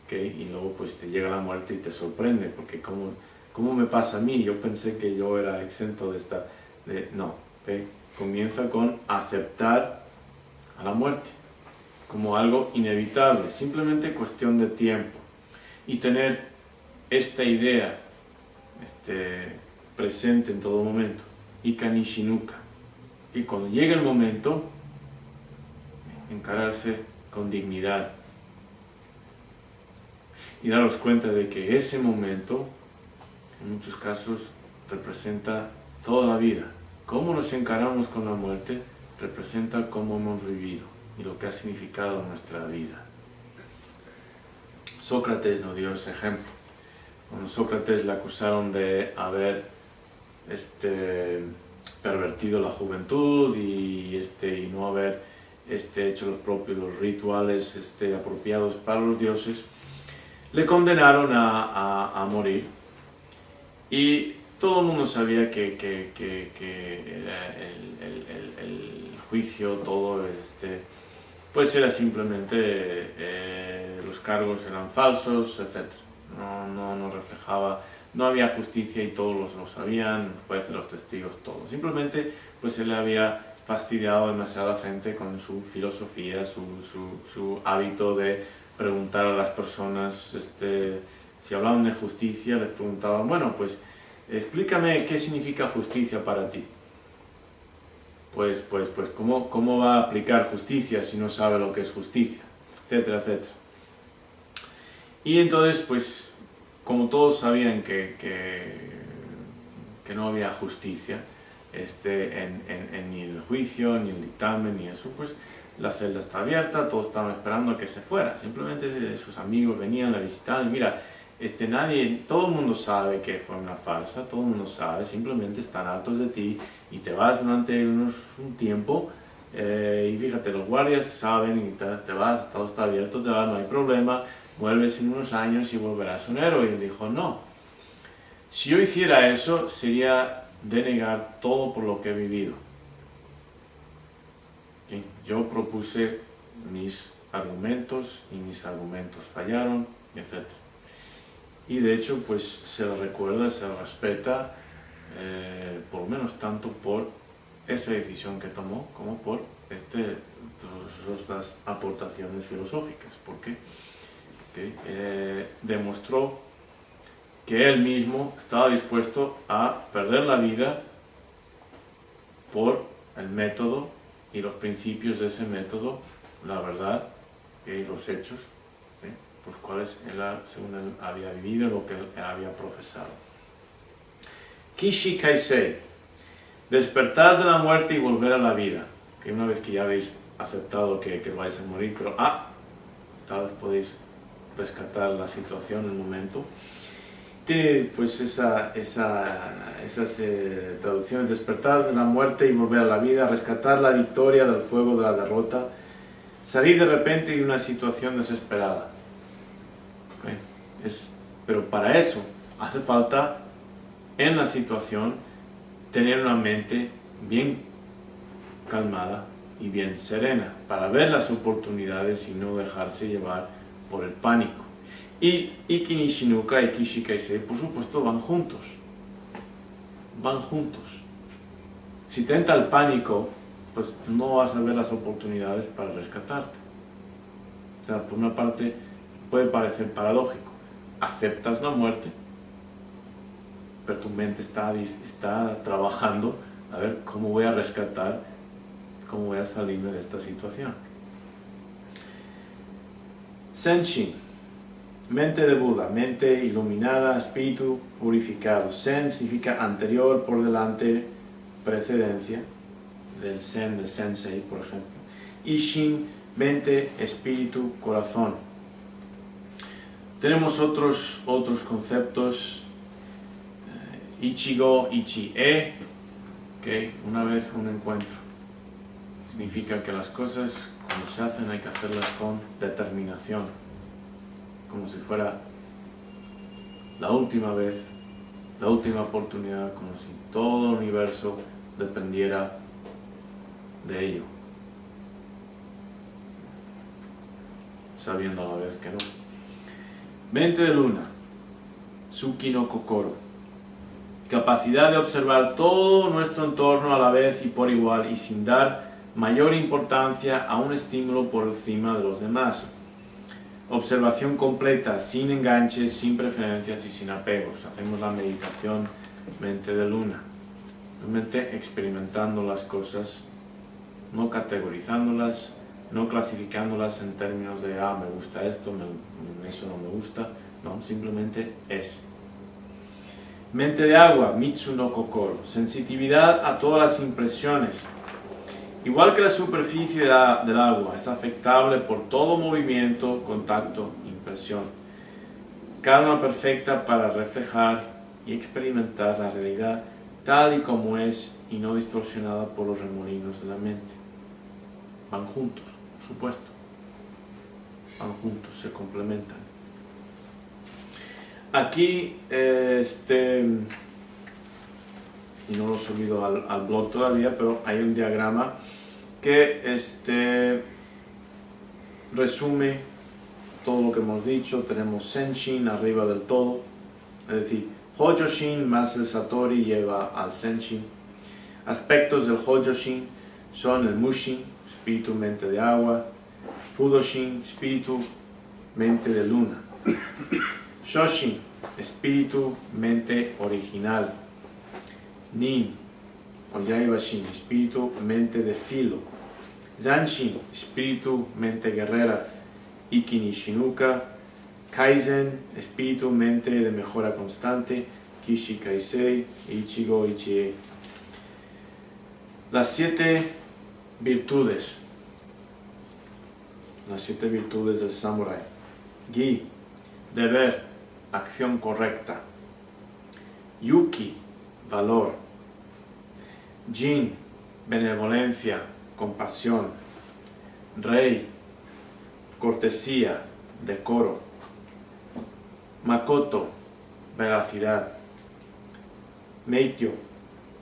¿okay? Y luego pues te llega la muerte y te sorprende, porque ¿cómo me pasa a mí? Yo pensé que yo era exento de esta... No, ¿okay? Comienza con aceptar a la muerte como algo inevitable, simplemente cuestión de tiempo, y tener esta idea presente en todo momento, Ikani Shinuka, y cuando llegue el momento, encararse con dignidad y daros cuenta de que ese momento, en muchos casos, representa toda la vida. Cómo nos encaramos con la muerte representa cómo hemos vivido y lo que ha significado nuestra vida. Sócrates nos dio ese ejemplo. Cuando Sócrates le acusaron de haber pervertido la juventud y no haber hecho los rituales apropiados para los dioses, le condenaron a morir, y todo el mundo sabía que el juicio, todo pues era simplemente los cargos eran falsos, etc. No reflejaba, no había justicia y todos lo sabían, los jueces, los testigos, todo. Simplemente pues se le había fastidiado a demasiada gente con su filosofía, su hábito de preguntar a las personas, si hablaban de justicia, les preguntaban, bueno, pues explícame qué significa justicia para ti. Pues ¿cómo va a aplicar justicia si no sabe lo que es justicia? Etcétera, etcétera. Y entonces, pues, como todos sabían que no había justicia ni en el juicio, ni el dictamen, ni eso, pues la celda está abierta, todos estaban esperando a que se fuera. Simplemente sus amigos venían, la visitaban, y mira, todo el mundo sabe que fue una farsa, todo el mundo sabe, simplemente están hartos de ti y te vas durante un tiempo, y fíjate, los guardias saben y te vas, todo está abierto, te vas, no hay problema, vuelves en unos años y volverás un héroe. Y él dijo, no, si yo hiciera eso sería denegar todo por lo que he vivido. ¿Sí? Yo propuse mis argumentos y mis argumentos fallaron, etc. Y de hecho pues se le recuerda, se le respeta, por lo menos tanto por esa decisión que tomó como por las aportaciones filosóficas, porque demostró que él mismo estaba dispuesto a perder la vida por el método y los principios de ese método, la verdad y los hechos, por los cuales él, según él había vivido, lo que él había profesado. Kishi Kaisei, Despertar de la muerte y volver a la vida. Que una vez que ya habéis aceptado que vais a morir, pero tal vez podéis rescatar la situación en el momento. Tiene pues esas traducciones: despertar de la muerte y volver a la vida, rescatar la victoria del fuego de la derrota, salir de repente de una situación desesperada. ¿Okay? Pero para eso hace falta en la situación tener una mente bien calmada y bien serena para ver las oportunidades y no dejarse llevar por el pánico. Y Iki ni Shinuka y Kishi Kaisei, por supuesto, van juntos. Van juntos. Si te entra el pánico, pues no vas a ver las oportunidades para rescatarte. O sea, por una parte puede parecer paradójico. Aceptas la muerte, pero tu mente está trabajando a ver cómo voy a rescatar, cómo voy a salirme de esta situación. Senshin, mente de Buda, mente iluminada, espíritu purificado. Sen significa anterior, por delante, precedencia, del Sen, del Sensei, por ejemplo. Y Shin, mente, espíritu, corazón. Tenemos otros conceptos. Ichigo, Ichi-e, que una vez un encuentro. Significa que las cosas cuando se hacen hay que hacerlas con determinación, como si fuera la última vez, la última oportunidad, como si todo el universo dependiera de ello, sabiendo a la vez que no. Mente de luna, Tsuki no Kokoro. Capacidad de observar todo nuestro entorno a la vez y por igual y sin dar mayor importancia a un estímulo por encima de los demás. Observación completa, sin enganches, sin preferencias y sin apegos. Hacemos la meditación mente de luna. Realmente experimentando las cosas, no categorizándolas, no clasificándolas en términos de me gusta esto, eso no me gusta. No, simplemente es. Mente de agua, Mitsu no Kokoro, sensitividad a todas las impresiones. Igual que la superficie del agua, es afectable por todo movimiento, contacto, impresión. Calma perfecta para reflejar y experimentar la realidad tal y como es y no distorsionada por los remolinos de la mente. Van juntos, por supuesto. Van juntos, se complementan. Aquí, y no lo he subido al blog todavía, pero hay un diagrama que resume todo lo que hemos dicho. Tenemos Senshin arriba del todo, es decir, Hojoshin más el Satori lleva al Senshin. Aspectos del Hojoshin son el Mushin, espíritu, mente de agua; Fudoshin, espíritu, mente de luna; Shoshin, espíritu, mente original; Nin o Yaibashin, espíritu, mente de filo; Zanshin, espíritu, mente guerrera; Iki ni Shinuka; Kaizen, espíritu, mente de mejora constante; Kishi Kaisei; Ichigo, Ichi-e. Las 7 virtudes. Las 7 virtudes del samurái. Gi, deber, acción correcta; Yuki, valor; Jin, benevolencia, compasión; Rei, cortesía, decoro; Makoto, veracidad; Meikyo,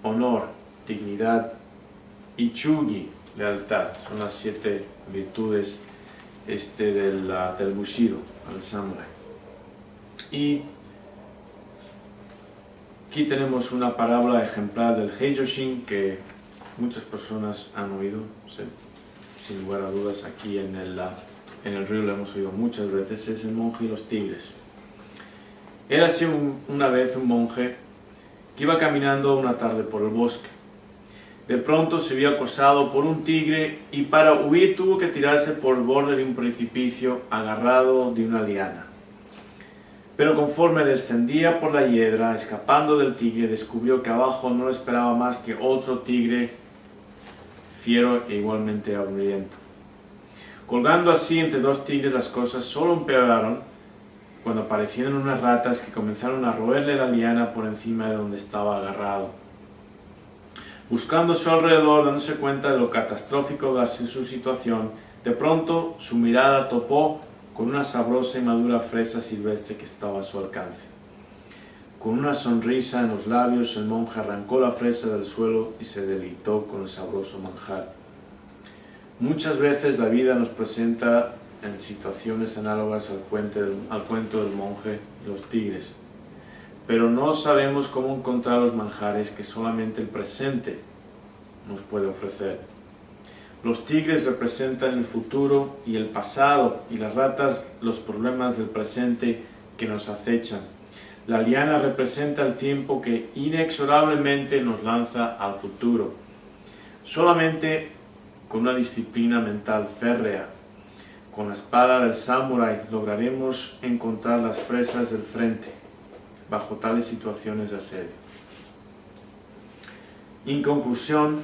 honor, dignidad; y Chugi, lealtad. Son las 7 virtudes del Bushido, del Samurai. Y aquí tenemos una parábola ejemplar del Heijoshin que muchas personas han oído, sin lugar a dudas. Aquí en el río lo hemos oído muchas veces. Es el monje y los tigres. Érase una vez un monje que iba caminando una tarde por el bosque. De pronto se vio acosado por un tigre y para huir tuvo que tirarse por el borde de un precipicio agarrado de una liana. Pero conforme descendía por la hiedra, escapando del tigre, descubrió que abajo no lo esperaba más que otro tigre fiero e igualmente hambriento. Colgando así entre dos tigres, las cosas solo empeoraron cuando aparecieron unas ratas que comenzaron a roerle la liana por encima de donde estaba agarrado. Buscando a su alrededor, dándose cuenta de lo catastrófico de su situación, de pronto su mirada topó con una sabrosa y madura fresa silvestre que estaba a su alcance. Con una sonrisa en los labios, el monje arrancó la fresa del suelo y se deleitó con el sabroso manjar. Muchas veces la vida nos presenta en situaciones análogas al cuento del monje y los tigres, pero no sabemos cómo encontrar los manjares que solamente el presente nos puede ofrecer. Los tigres representan el futuro y el pasado, y las ratas los problemas del presente que nos acechan. La liana representa el tiempo que inexorablemente nos lanza al futuro. Solamente con una disciplina mental férrea, con la espada del samurái, lograremos encontrar las fresas del frente bajo tales situaciones de asedio. En conclusión,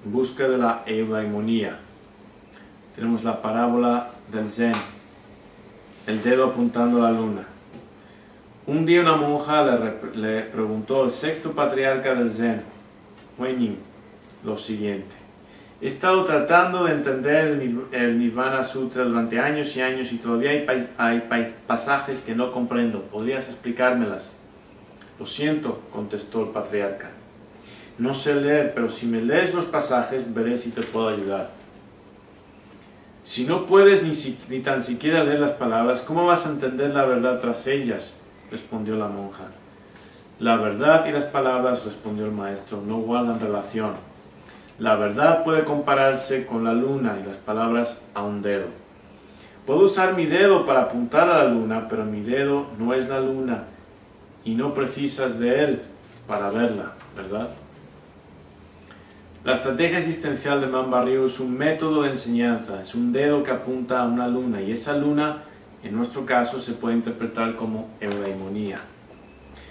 en busca de la eudaimonía, tenemos la parábola del Zen, el dedo apuntando a la luna. Un día una monja le preguntó al sexto patriarca del Zen, Huiyin, lo siguiente: he estado tratando de entender el Nirvana Sutra durante años y años y todavía hay pasajes que no comprendo. ¿Podrías explicármelas? Lo siento, contestó el patriarca. No sé leer, pero si me lees los pasajes veré si te puedo ayudar. Si no puedes ni tan siquiera leer las palabras, ¿cómo vas a entender la verdad tras ellas?, respondió la monja. La verdad y las palabras, respondió el maestro, no guardan relación. La verdad puede compararse con la luna y las palabras a un dedo. Puedo usar mi dedo para apuntar a la luna, pero mi dedo no es la luna y no precisas de él para verla, ¿verdad? La estrategia existencial de Man Barriu es un método de enseñanza, es un dedo que apunta a una luna, y esa luna, en nuestro caso, se puede interpretar como eudaimonía.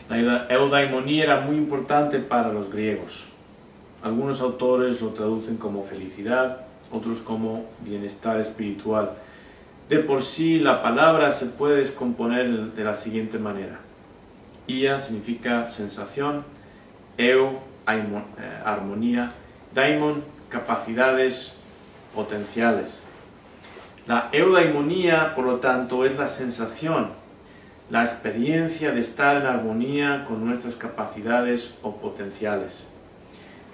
La eudaimonía era muy importante para los griegos. Algunos autores lo traducen como felicidad, otros como bienestar espiritual. De por sí, la palabra se puede descomponer de la siguiente manera. Ia significa sensación, armonía, daimon, capacidades potenciales. La eudaimonía, por lo tanto, es la sensación, la experiencia de estar en armonía con nuestras capacidades o potenciales.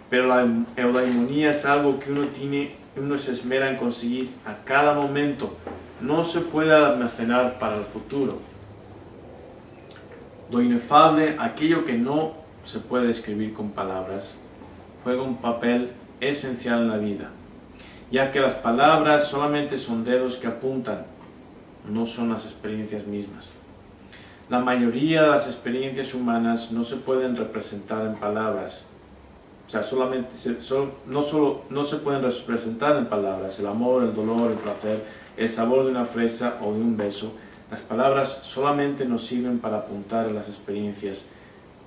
Pero la eudaimonía es algo que uno se esmera en conseguir a cada momento. No se puede almacenar para el futuro. Lo inefable, aquello que no se puede describir con palabras, juega un papel esencial en la vida, ya que las palabras solamente son dedos que apuntan, no son las experiencias mismas. La mayoría de las experiencias humanas no se pueden representar en palabras. O sea, no se pueden representar en palabras. El amor, el dolor, el placer, el sabor de una fresa o de un beso. Las palabras solamente nos sirven para apuntar a las experiencias,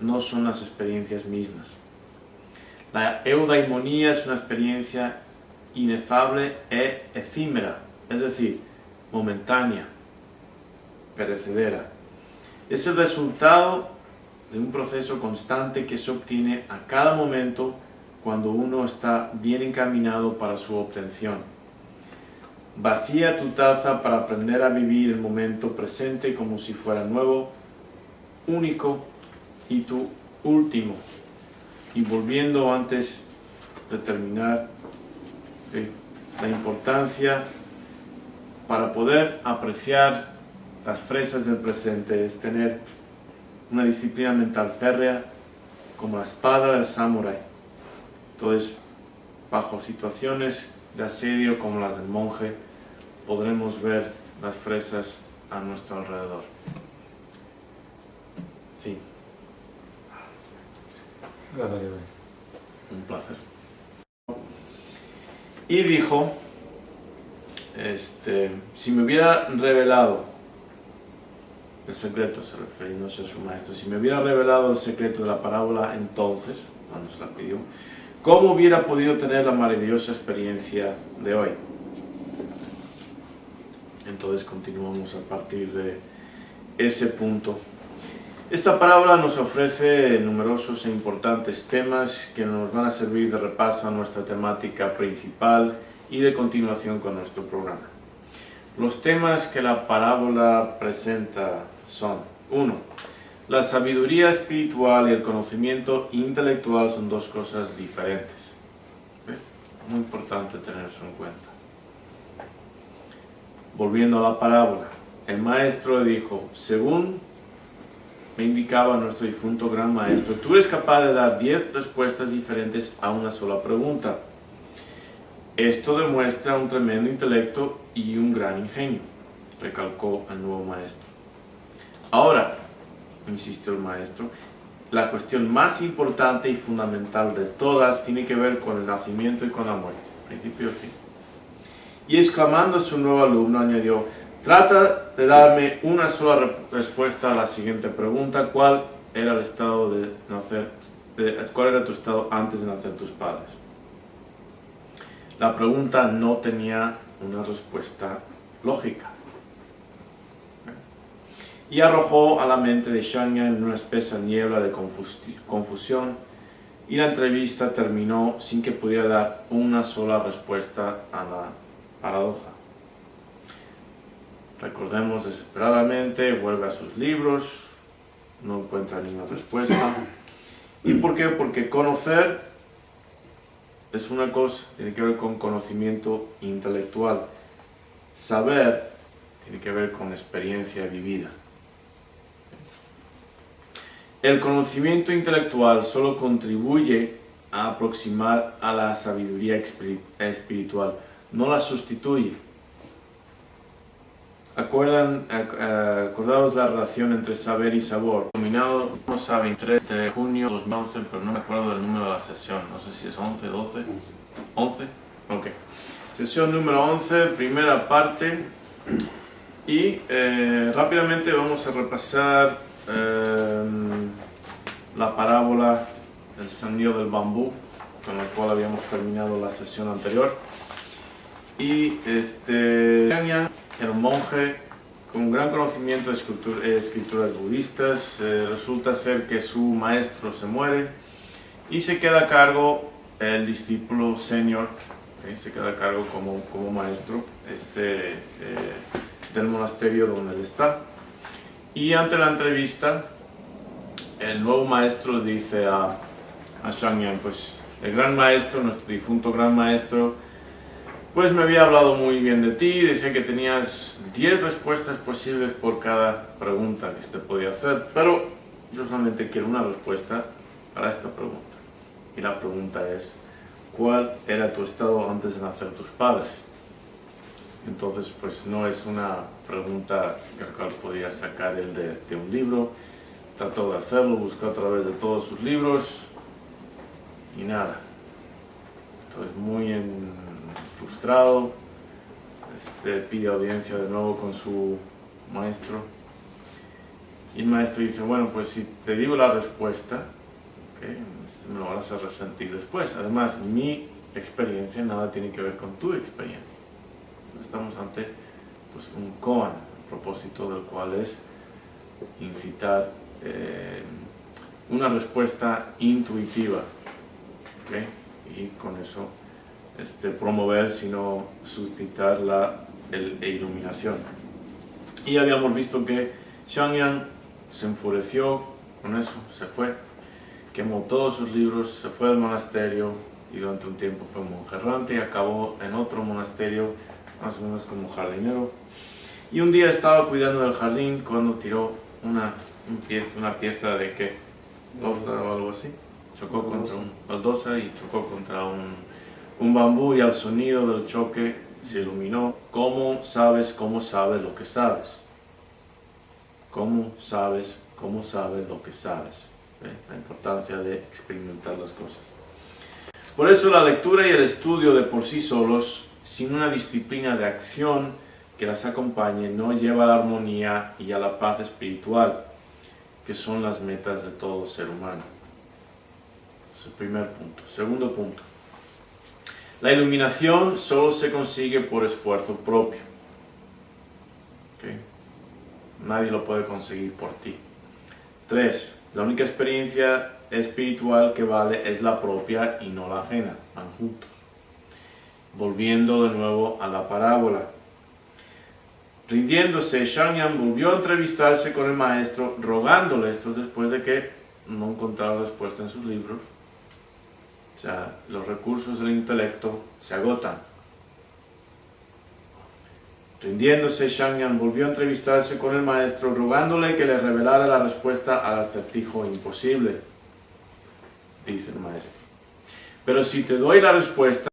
no son las experiencias mismas. La eudaimonía es una experiencia inefable e efímera, es decir, momentánea, perecedera. Es el resultado de un proceso constante que se obtiene a cada momento cuando uno está bien encaminado para su obtención. Vacía tu taza para aprender a vivir el momento presente como si fuera nuevo, único y tu último. Y volviendo antes de terminar, la importancia para poder apreciar las fresas del presente es tener una disciplina mental férrea como la espada del samurái. Entonces, bajo situaciones de asedio como las del monje, podremos ver las fresas a nuestro alrededor. Fin. Un placer. Y dijo, si me hubiera revelado el secreto, se refiriéndose a su maestro, si me hubiera revelado el secreto de la parábola entonces, cuando se la pidió, ¿cómo hubiera podido tener la maravillosa experiencia de hoy? Entonces continuamos a partir de ese punto. Esta parábola nos ofrece numerosos e importantes temas que nos van a servir de repaso a nuestra temática principal y de continuación con nuestro programa. Los temas que la parábola presenta son: 1. La sabiduría espiritual y el conocimiento intelectual son dos cosas diferentes. Muy importante tener eso en cuenta. Volviendo a la parábola, el maestro le dijo: según me indicaba nuestro difunto gran maestro, tú eres capaz de dar 10 respuestas diferentes a una sola pregunta. Esto demuestra un tremendo intelecto y un gran ingenio, recalcó el nuevo maestro. Ahora, insistió el maestro, la cuestión más importante y fundamental de todas tiene que ver con el nacimiento y con la muerte, principio y fin. Y exclamando a su nuevo alumno, añadió: trata de darme una sola respuesta a la siguiente pregunta: ¿cuál era tu estado antes de nacer tus padres? La pregunta no tenía una respuesta lógica y arrojó a la mente de Shangyan en una espesa niebla de confusión, y la entrevista terminó sin que pudiera dar una sola respuesta a la paradoja. Recordemos, desesperadamente vuelve a sus libros, no encuentra ninguna respuesta. ¿Y por qué? Porque conocer es una cosa, tiene que ver con conocimiento intelectual. Saber tiene que ver con experiencia vivida. El conocimiento intelectual solo contribuye a aproximar a la sabiduría espiritual, no la sustituye. Acordaos la relación entre saber y sabor. Dominado, vamos a 23 de junio de 2011, pero no me acuerdo del número de la sesión. No sé si es 11, 12, 11. Ok. Sesión número 11, primera parte. Y rápidamente vamos a repasar la parábola del sandío del bambú, con la cual habíamos terminado la sesión anterior. Y Shangyan era un monje con un gran conocimiento de escrituras budistas. Resulta ser que su maestro se muere y se queda a cargo el discípulo senior, se queda a cargo como maestro del monasterio donde él está. Y ante la entrevista, el nuevo maestro le dice a Shangyan: pues el gran maestro, nuestro difunto gran maestro, pues me había hablado muy bien de ti, decía que tenías 10 respuestas posibles por cada pregunta que se te podía hacer, pero yo solamente quiero una respuesta para esta pregunta. Y la pregunta es: ¿cuál era tu estado antes de nacer tus padres? Entonces, pues no es una pregunta que podría sacar él de un libro. Trató de hacerlo, buscó a través de todos sus libros y nada. Entonces, muy frustrado, pide audiencia de nuevo con su maestro. Y el maestro dice: bueno, pues si te digo la respuesta, me lo vas a resentir después. Además, mi experiencia nada tiene que ver con tu experiencia. Estamos ante pues, un koan, el propósito del cual es incitar una respuesta intuitiva, y con eso promover, sino suscitar la iluminación. Y habíamos visto que Shangyan se enfureció con eso, se fue, quemó todos sus libros, se fue al monasterio y durante un tiempo fue monje errante y acabó en otro monasterio, más o menos como jardinero. Y un día estaba cuidando del jardín cuando tiró una pieza de ¿qué? Loza o algo así. Chocó contra un baldosa y chocó contra un bambú, y al sonido del choque se iluminó. ¿Cómo sabes lo que sabes? ¿Cómo sabes lo que sabes? La importancia de experimentar las cosas. Por eso la lectura y el estudio de por sí solos, sin una disciplina de acción, que las acompañe no lleva a la armonía y a la paz espiritual, que son las metas de todo ser humano. Es el primer punto. Segundo punto. La iluminación solo se consigue por esfuerzo propio. ¿Okay? Nadie lo puede conseguir por ti. 3. La única experiencia espiritual que vale es la propia y no la ajena. Van juntos. Volviendo de nuevo a la parábola. Rindiéndose, Shangyan volvió a entrevistarse con el maestro, rogándole, esto después de que no encontraba respuesta en sus libros. O sea, los recursos del intelecto se agotan. Rindiéndose, Shangyan volvió a entrevistarse con el maestro, rogándole que le revelara la respuesta al acertijo imposible. Dice el maestro. Pero si te doy la respuesta,